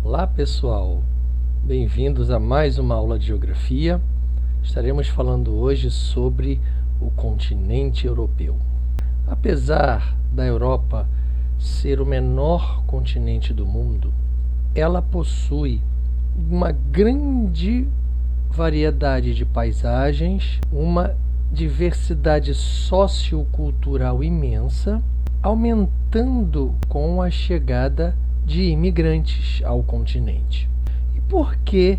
Olá pessoal, bem-vindos a mais uma aula de Geografia. Estaremos falando hoje sobre o continente europeu. Apesar da Europa ser o menor continente do mundo, ela possui uma grande variedade de paisagens, uma diversidade sociocultural imensa, aumentando com a chegada de imigrantes ao continente. E por que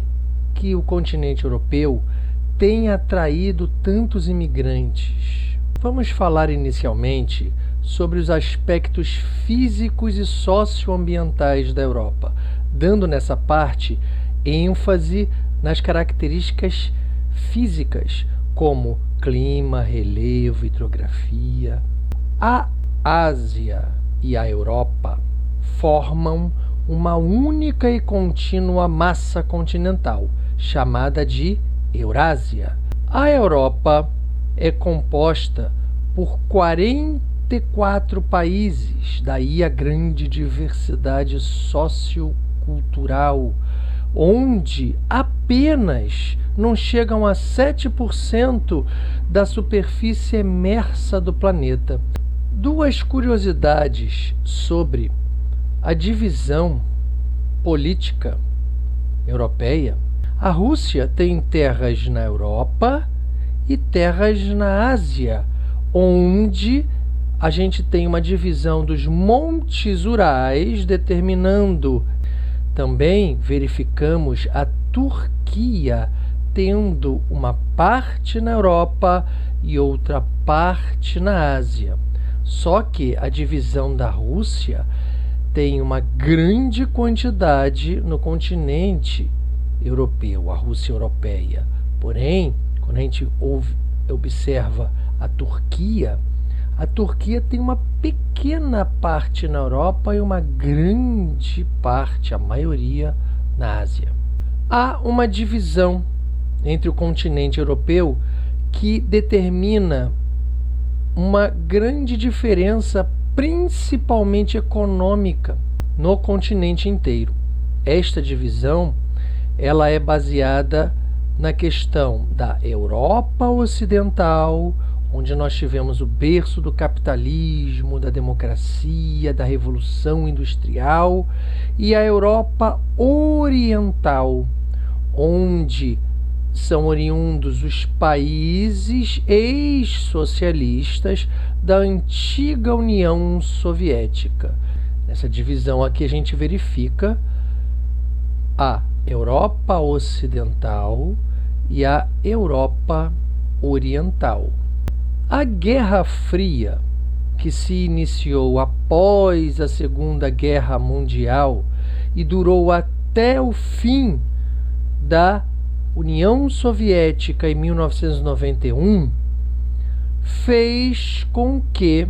o continente europeu tem atraído tantos imigrantes? Vamos falar inicialmente sobre os aspectos físicos e socioambientais da Europa, dando nessa parte ênfase nas características físicas, como clima, relevo, hidrografia. A Ásia e a Europa formam uma única e contínua massa continental, chamada de Eurásia. A Europa é composta por 44 países, daí a grande diversidade sociocultural, onde apenas não chegam a 7% da superfície emersa do planeta. Duas curiosidades sobre a divisão política europeia. A Rússia tem terras na Europa e terras na Ásia, onde a gente tem uma divisão dos montes Urais, determinando. Também verificamos a Turquia tendo uma parte na Europa e outra parte na Ásia. Só que a divisão da Rússia tem uma grande quantidade no continente europeu, a Rússia europeia. Porém, quando a gente observa a Turquia tem uma pequena parte na Europa e uma grande parte, a maioria, na Ásia. Há uma divisão entre o continente europeu que determina uma grande diferença, principalmente econômica, no continente inteiro. Esta divisão ela é baseada na questão da Europa Ocidental, onde nós tivemos o berço do capitalismo, da democracia, da Revolução Industrial, e a Europa Oriental, onde são oriundos os países ex-socialistas da antiga União Soviética. Nessa divisão aqui a gente verifica a Europa Ocidental e a Europa Oriental. A Guerra Fria, que se iniciou após a Segunda Guerra Mundial e durou até o fim da União Soviética em 1991, fez com que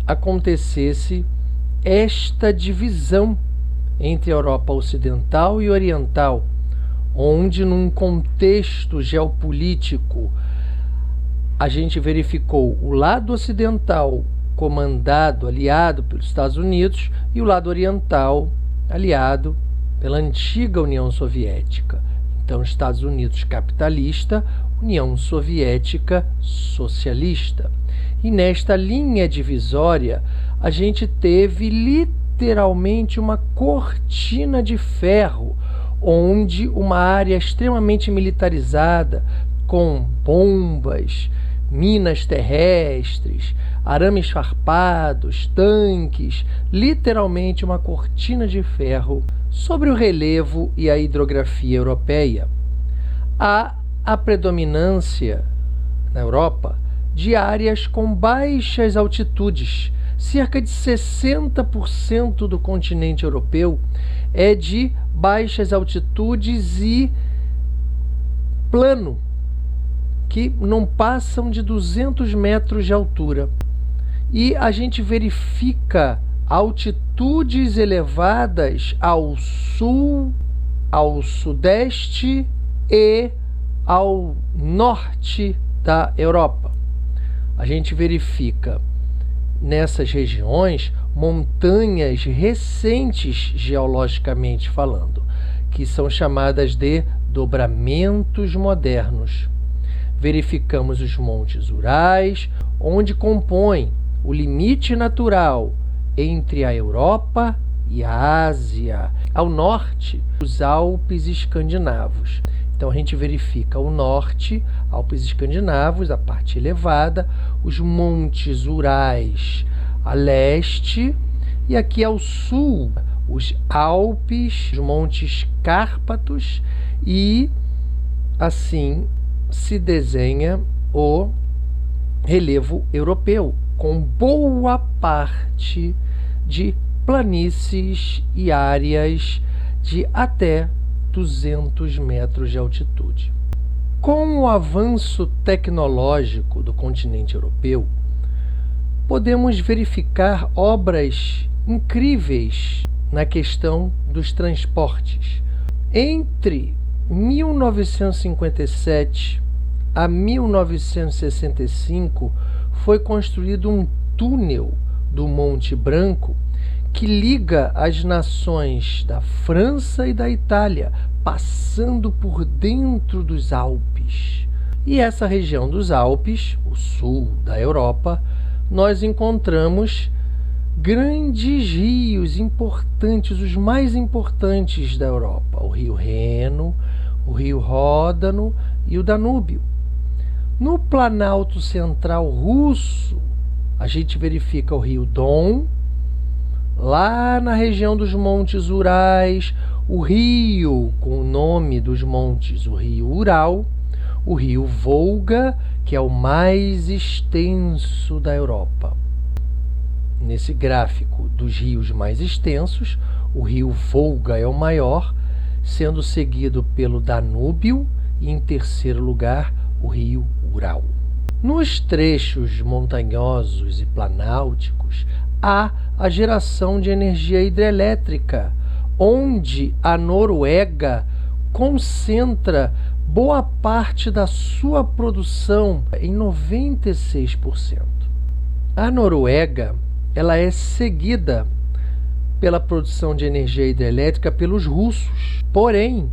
acontecesse esta divisão entre a Europa Ocidental e Oriental, onde, num contexto geopolítico, a gente verificou o lado ocidental comandado, aliado pelos Estados Unidos, e o lado oriental aliado pela antiga União Soviética. Então, Estados Unidos capitalista, União Soviética socialista. E nesta linha divisória, a gente teve literalmente uma cortina de ferro, onde uma área extremamente militarizada, com bombas, minas terrestres, arames farpados, tanques, literalmente uma cortina de ferro sobre o relevo e a hidrografia europeia. Há a predominância na Europa de áreas com baixas altitudes. Cerca de 60% do continente europeu é de baixas altitudes e plano, que não passam de 200 metros de altura. E a gente verifica altitudes elevadas ao sul, ao sudeste e ao norte da Europa. A gente verifica nessas regiões montanhas recentes geologicamente falando, que são chamadas de dobramentos modernos. Verificamos os montes Urais, onde compõem o limite natural entre a Europa e a Ásia. Ao norte, os Alpes escandinavos. Então a gente verifica o norte, Alpes escandinavos, a parte elevada, os montes Urais a leste, e aqui ao sul, os Alpes, os montes Cárpatos, e assim se desenha o relevo europeu, com boa parte de planícies e áreas de até 200 metros de altitude. Com o avanço tecnológico do continente europeu, podemos verificar obras incríveis na questão dos transportes. Entre 1957 a 1965, foi construído um túnel do Monte Branco que liga as nações da França e da Itália, passando por dentro dos Alpes. E essa região dos Alpes, o sul da Europa, nós encontramos grandes rios importantes, os mais importantes da Europa, o rio Reno, o rio Ródano e o Danúbio. No Planalto Central russo, a gente verifica o rio Don. Lá na região dos Montes Urais, o rio com o nome dos montes, o rio Ural, o rio Volga, que é o mais extenso da Europa. Nesse gráfico dos rios mais extensos, o rio Volga é o maior, sendo seguido pelo Danúbio e, em terceiro lugar, o rio Ural. Nos trechos montanhosos e planálticos, há a geração de energia hidrelétrica, onde a Noruega concentra boa parte da sua produção, em 96%. A Noruega, ela é seguida pela produção de energia hidrelétrica pelos russos. Porém,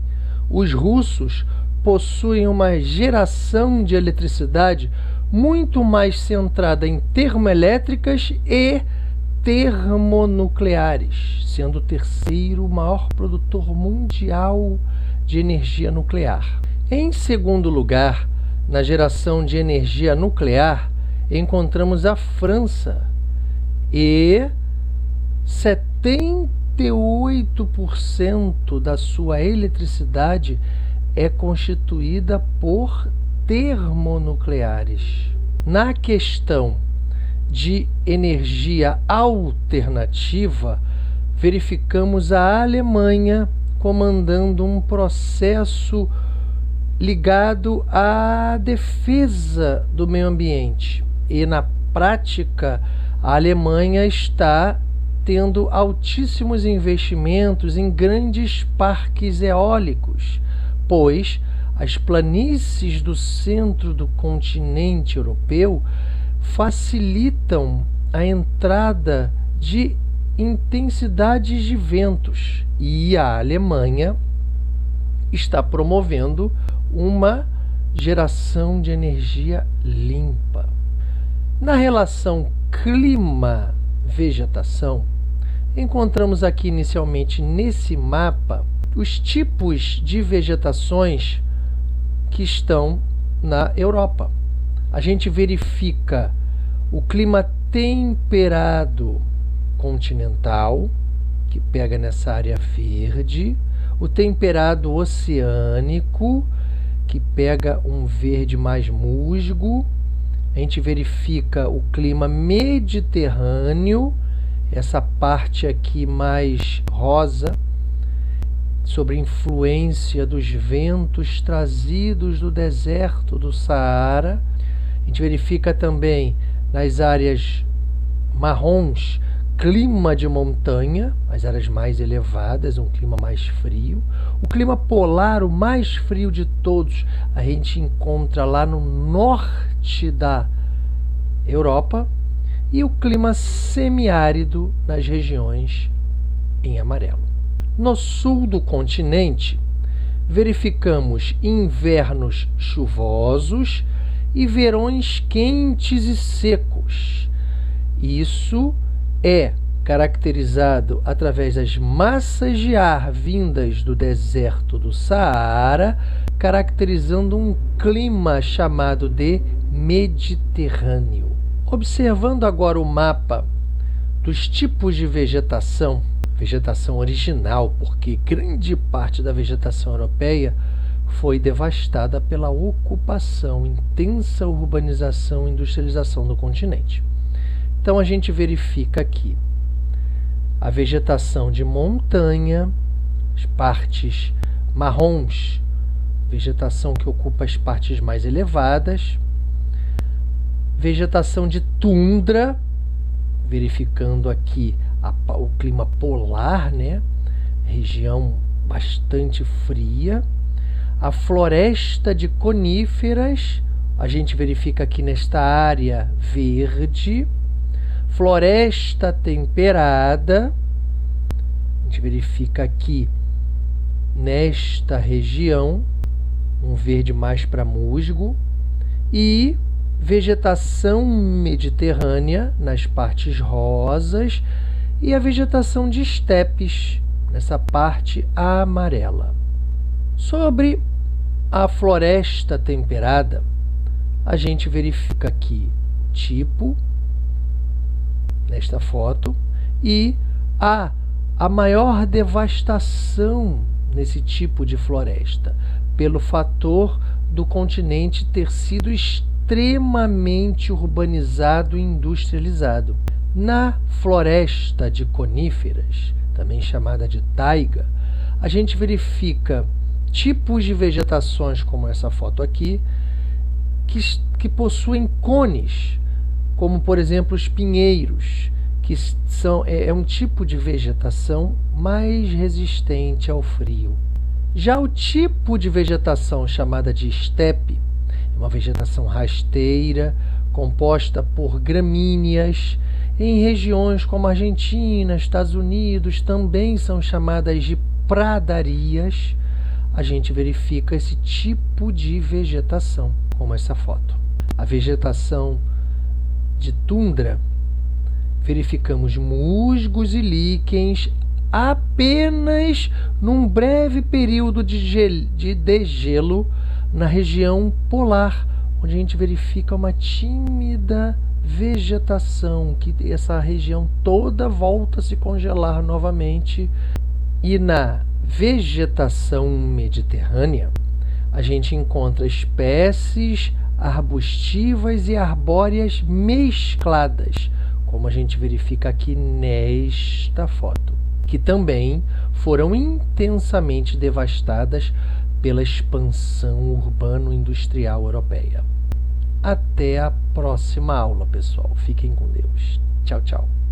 os russos possuem uma geração de eletricidade muito mais centrada em termoelétricas e termonucleares, sendo o terceiro maior produtor mundial de energia nuclear. Em segundo lugar, na geração de energia nuclear, encontramos a França e 78% da sua eletricidade é constituída por termonucleares. Na questão de energia alternativa, verificamos a Alemanha comandando um processo ligado à defesa do meio ambiente. E, na prática, a Alemanha está tendo altíssimos investimentos em grandes parques eólicos, pois as planícies do centro do continente europeu facilitam a entrada de intensidades de ventos, e a Alemanha está promovendo uma geração de energia limpa. Na relação clima-vegetação, encontramos aqui inicialmente nesse mapa os tipos de vegetações que estão na Europa. A gente verifica o clima temperado continental, que pega nessa área verde, o temperado oceânico, que pega um verde mais musgo. A gente verifica o clima mediterrâneo, essa parte aqui mais rosa, sobre influência dos ventos trazidos do deserto do Saara. A gente verifica também nas áreas marrons, clima de montanha, as áreas mais elevadas, um clima mais frio. O clima polar, o mais frio de todos, a gente encontra lá no norte da Europa. e o clima semiárido nas regiões em amarelo. No sul do continente, verificamos invernos chuvosos e verões quentes e secos. Isso é caracterizado através das massas de ar vindas do deserto do Saara, caracterizando um clima chamado de Mediterrâneo. Observando agora o mapa dos tipos de vegetação original, porque grande parte da vegetação europeia foi devastada pela ocupação, intensa urbanização e industrialização do continente. Então a gente verifica aqui a vegetação de montanha, as partes marrons, vegetação que ocupa as partes mais elevadas, vegetação de tundra, verificando aqui o clima polar, né? Região bastante fria. A floresta de coníferas, a gente verifica aqui nesta área verde. Floresta temperada, a gente verifica aqui nesta região, um verde mais para musgo. E vegetação mediterrânea nas partes rosas e a vegetação de estepes nessa parte amarela. Sobre a floresta temperada, a gente verifica aqui tipo nesta foto e a maior devastação nesse tipo de floresta pelo fator do continente ter sido extremamente urbanizado e industrializado. Na floresta de coníferas, também chamada de taiga, a gente verifica tipos de vegetações como essa foto aqui, que possuem cones, como por exemplo os pinheiros, que é um tipo de vegetação mais resistente ao frio. Já o tipo de vegetação chamada de estepe, é uma vegetação rasteira, composta por gramíneas. Em regiões como Argentina, Estados Unidos, também são chamadas de pradarias. A gente verifica esse tipo de vegetação, como essa foto. A vegetação de tundra, verificamos musgos e líquens apenas num breve período de degelo na região polar, onde a gente verifica uma tímida vegetação, que essa região toda volta a se congelar novamente. E na vegetação mediterrânea, a gente encontra espécies arbustivas e arbóreas mescladas, como a gente verifica aqui nesta foto, que também foram intensamente devastadas pela expansão urbano-industrial europeia. Até a próxima aula, pessoal. Fiquem com Deus. Tchau, tchau.